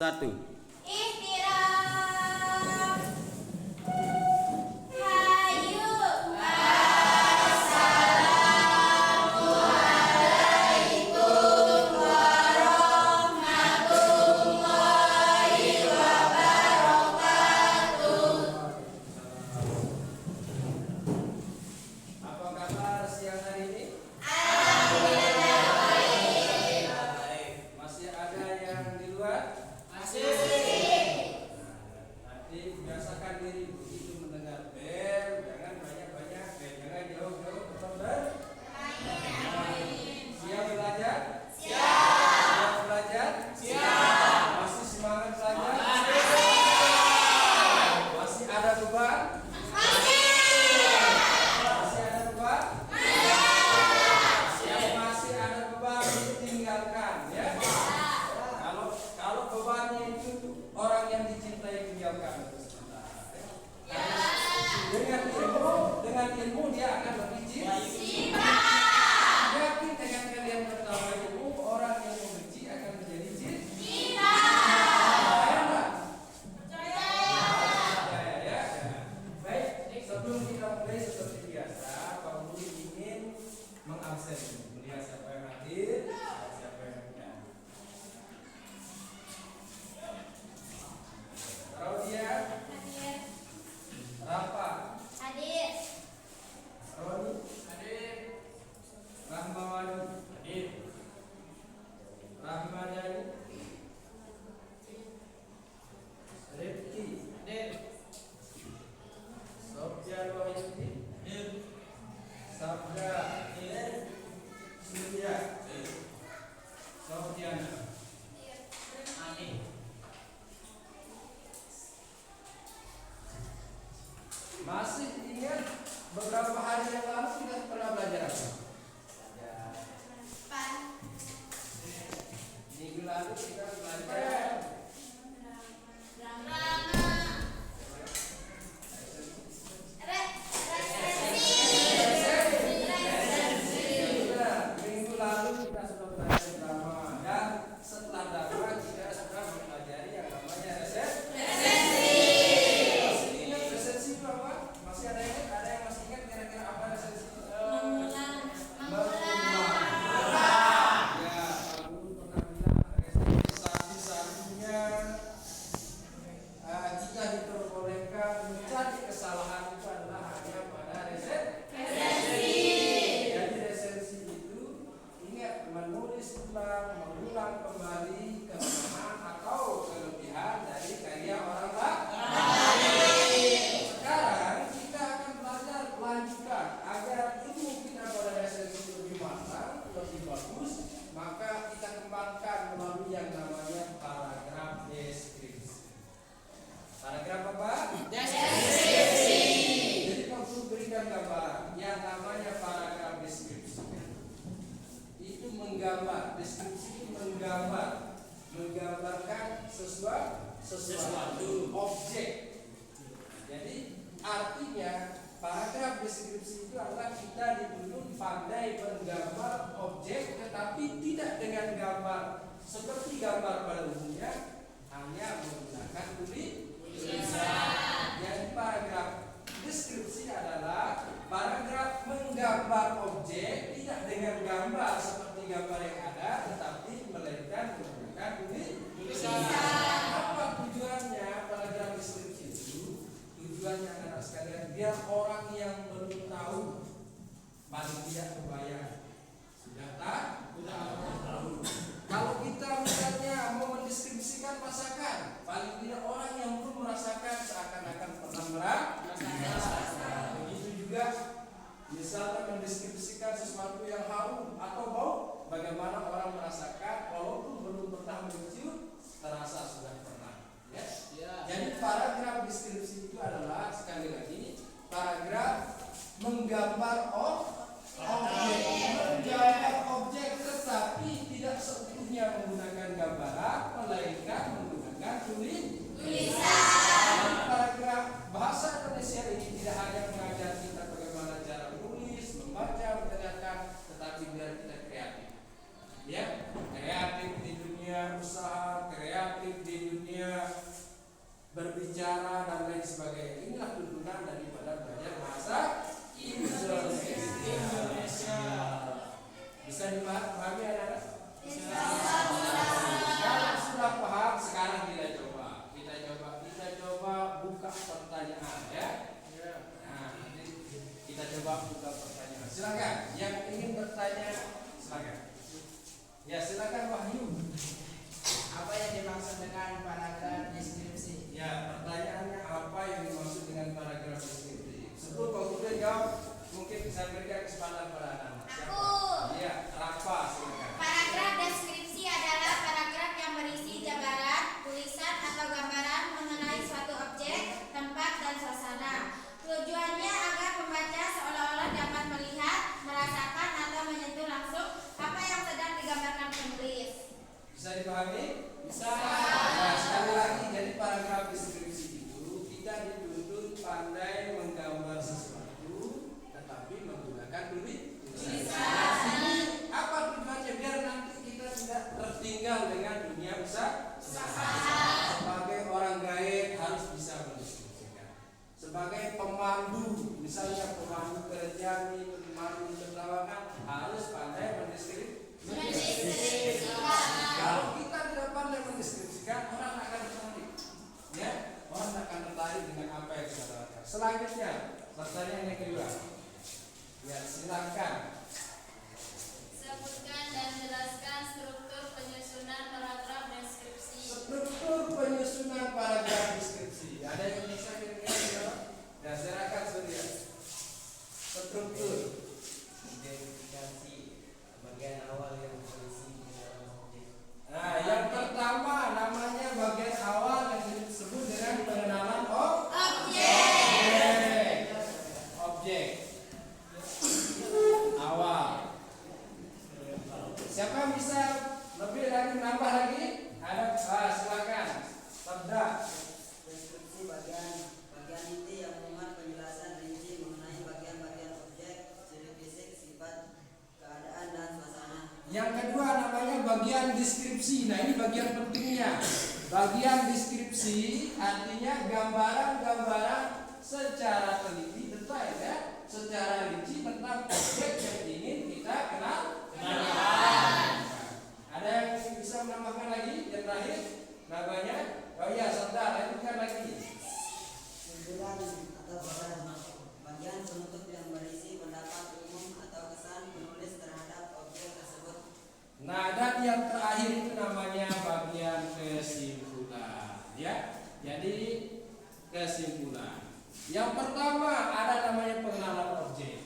Satu. Istirahat. Hayu. Assalamualaikum warahmatullahi wabarakatuh. Apa kabar siang hari ini? Alhamdulillah baik. Baik. Masih ada yang di luar? Masih. Nanti biasakan diri begitu mendengar bel, jangan banyak-banyak bel, jangan jauh-jauh tetap siap belajar? Siap belajar? Siap. Masih semangat belajar? Masih ada beban? Masih ada beban? Yang masih ada beban ditinggalkan, ya. Kalau bebannya itu orang yang dicintai tinggalkan terus sebentar, ya. Dengan ilmu dia akan lebih cinta. Yakin dengan kalian pertama ilmu, orang yang membenci akan menjadi cinta. Percaya enggak? Percaya, ya. Baik, sebelum kita mulai seperti biasa, Pak Guru ingin mengabsen melihat siapa yang hadir, siapa yang tidak. Raudia, Hadir. Rafa, Hadir. Roni, hadir. Rahmawati, hadir. Rahmadani, Rifki, hadir. Sofyan Wahyudi, hadir. Sabda, hadir. Surya, hadir. Sofyana, Ani. Masih ingat beberapa hari yang lalu kita pernah belajar apa? Pan. Minggu lalu kita belajar Drama. Resensi. Sudah, minggu lalu kita sudah belajar drama dan setelah drama kita sudah mempelajari yang namanya resensi. Masih ingat resensi itu apa? Masih ada yang ingat? Ada yang masih ingat kira-kira apa resensi? Mengulang. Ya, Pak Guru pernah bilang resensi satu-satunya jika diperbolehkan mencari kesalahan itu adalah hanya pada resensi. Jadi resensi itu ingat menulis ulang, mengulang kembali kelemahan atau kelebihan dari karya orang lain. Sekarang kita akan belajar lanjutan agar ilmu kita pada resensi lebih matang, lebih bagus, maka kita kembangkan melalui yang namanya paragraf deskripsi. Paragraf apa? Deskripsi. Jadi kalau berikan gambaran yang namanya paragraf deskripsi itu menggambar, deskripsi itu menggambarkan sesuatu objek. Jadi artinya paragraf deskripsi itu adalah kita dituntut pandai menggambar objek, tetapi tidak dengan gambar seperti gambar pada umumnya, hanya menggunakan tulisan. Jadi paragraf deskripsi adalah paragraf menggambar objek tidak dengan gambar seperti gambar yang ada, tetapi melainkan menggunakan tulisan. Apa tujuannya paragraf deskripsi itu? Tujuannya anak sekalian biar orang yang belum tahu paling tidak kebayang. Sudah tahu. Kalau kita misalnya mau mendeskripsikan masakan, paling tidak orang yang belum merasakan seakan-akan pernah merasakan. Begitu juga misalnya mendeskripsikan sesuatu yang harum atau bau, bagaimana orang merasakan walaupun belum pernah mencium, terasa dunia berbicara dan lain sebagainya. Inilah tuntunan daripada belajar bahasa Indonesia. Bisa dipahami anak-anak? Kalau sudah paham, sekarang kita coba buka pertanyaan ya. Nah, nanti kita coba buka pertanyaan. Silakan, yang ingin bertanya silakan. Ya, silakan Wahyu. Apa yang dimaksud dengan paragraf deskripsi? Ya, pertanyaannya apa yang dimaksud dengan paragraf deskripsi? Sebelum Pak Guru jawab, mungkin saya berikan kesempatan pada anak-anak. Aku. Iya, Rafa silakan. Paragraf deskripsi adalah paragraf yang berisi jabaran, tulisan atau gambaran mengenai suatu objek, tempat, dan suasana. Tujuannya agar pembaca seolah-olah dapat melihat, merasakan, atau menyentuh langsung apa yang sedang digambarkan penulis. Bisa dipahami? Bisa. Nah, sekali lagi, jadi paragraf deskripsi itu kita dituntut pandai menggambar sesuatu, tetapi menggunakan tulisan. Apa tujuannya? Biar nanti kita tidak tertinggal dengan dunia usaha. Sebagai orang gaib harus bisa mendeskripsikan. Sebagai pemandu, misalnya pemandu kerja ini, pemandu penerbangan harus pandai mendeskripsikan. Kalau kita tidak pandai mendeskripsikan, orang akan tertarik. Ya, orang akan tertarik dengan apa yang kita lakukan. Selanjutnya, pertanyaan yang kedua. Ya, silakan. Sebutkan dan jelaskan struktur penyusunan paragraf deskripsi. Struktur penyusunan paragraf deskripsi. Ada yang bisa kira-kira? Ya, silakan Surya. Struktur. Identifikasi bagian awal yang berisi di dalam objek. Nah, yang pertama namanya bagian awal yang disebut dengan pengenalan objek. Objek. Awal. Siapa yang bisa lebih lagi menambah lagi? Ada, silakan. Sabda. Deskripsi bagian inti yang memuat penjelasan rinci mengenai bagian-bagian objek, ciri fisik, sifat, keadaan, dan suasana. Yang kedua namanya bagian deskripsi. Nah, ini bagian pentingnya. Bagian deskripsi artinya gambaran-gambaran secara teliti, detail ya, secara rinci tentang objek yang ingin kita kenalkan. Ada yang bisa menambahkan lagi? Yang terakhir namanya, oh iya, Sabda, lanjutkan lagi. Kesimpulan atau pesan bagian penutup yang berisi pendapat umum atau kesan penulis terhadap objek tersebut. Nah, dan yang terakhir itu namanya bagian kesimpulan, ya. Jadi kesimpulan. Yang pertama ada namanya pengenalan objek.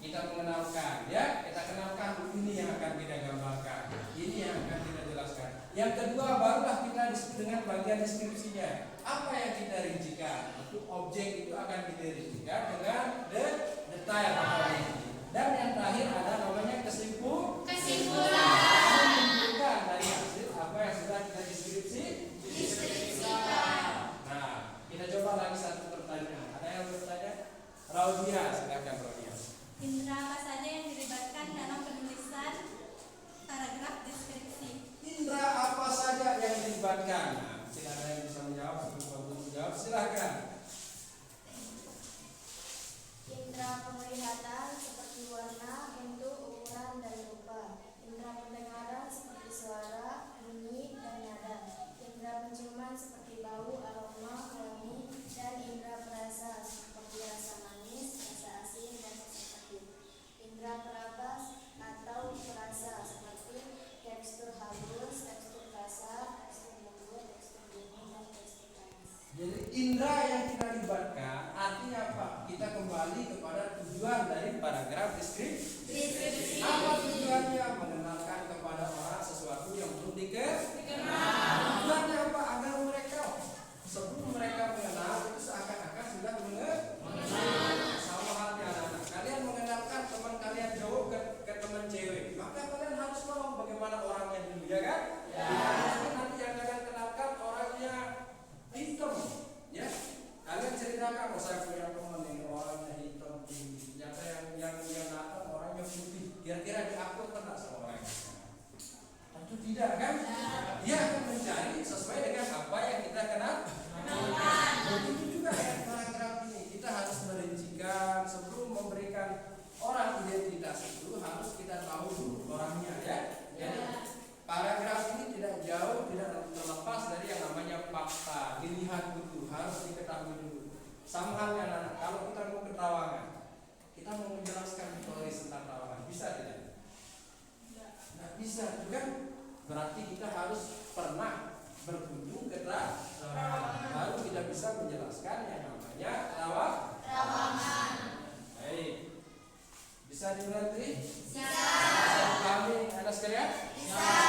Kita mengenalkan, ya. Kita kenalkan ini yang akan kita gambarkan, ini yang akan kita jelaskan. Yang kedua barulah kita disebut dengan bagian deskripsinya. Apa yang kita rincikan? Itu objek itu akan kita rincikan dengan detail. Dan yang terakhir ada namanya kesimpulan. Menunjukkan dari hasil apa yang sudah kita deskripsikan. Nah, kita coba lagi satu pertanyaan. Ada yang bertanya? Raudia, silakan Raudia. Indra apa saja yang dilibatkan dalam penulisan paragraf deskripsi? Indra apa saja yang dilibatkan? Nah, mungkin ada yang bisa menjawab sebelum Pak menjawab. Silakan. Indra penglihatan seperti warna, bentuk, ukuran, dan rupa. Indra pendengaran seperti suara, bunyi, dan nada. Indra penciuman seperti bau, aroma, wangi, dan indra perasa seperti rasa manis, rasa asin, dan rasa pahit. Indra peraba atau perasa seperti tekstur halus, tekstur kasar, tekstur lembut, tekstur dingin, dan tekstur panas. Jadi indra yang kita libatkan artinya apa? Kita kembali kepada tujuan dari paragraf deskripsi. Apa tujuannya? Mengenalkan kepada orang sesuatu yang belum dikenal. Tujuannya apa? Agar mereka sebelum mereka mengenal itu seakan-akan sudah mengenal. Sama halnya anak-anak. Kalian mengenalkan teman kalian cowok ke teman cewek, maka kalian harus tahu bagaimana orangnya dulu, ya kan? Ya. Nanti yang kalian kenalkan orangnya hitam, ya. Kalian ceritakan, oh saya punya teman ini orangnya hitam tinggi, ternyata yang datang orangnya putih. Kira-kira di apa yang butuh harus diketahui dulu. Sama halnya anak, kalau kita mau ke Trawangan, kita mau menjelaskan teori tentang Trawangan, bisa tidak? Nggak bisa, kan? Berarti kita harus pernah berkunjung ke Trawangan, baru kita bisa menjelaskan yang namanya Trawangan. Baik, bisa dimengerti? Bisa. Bisa dipahami anak sekalian? Bisa.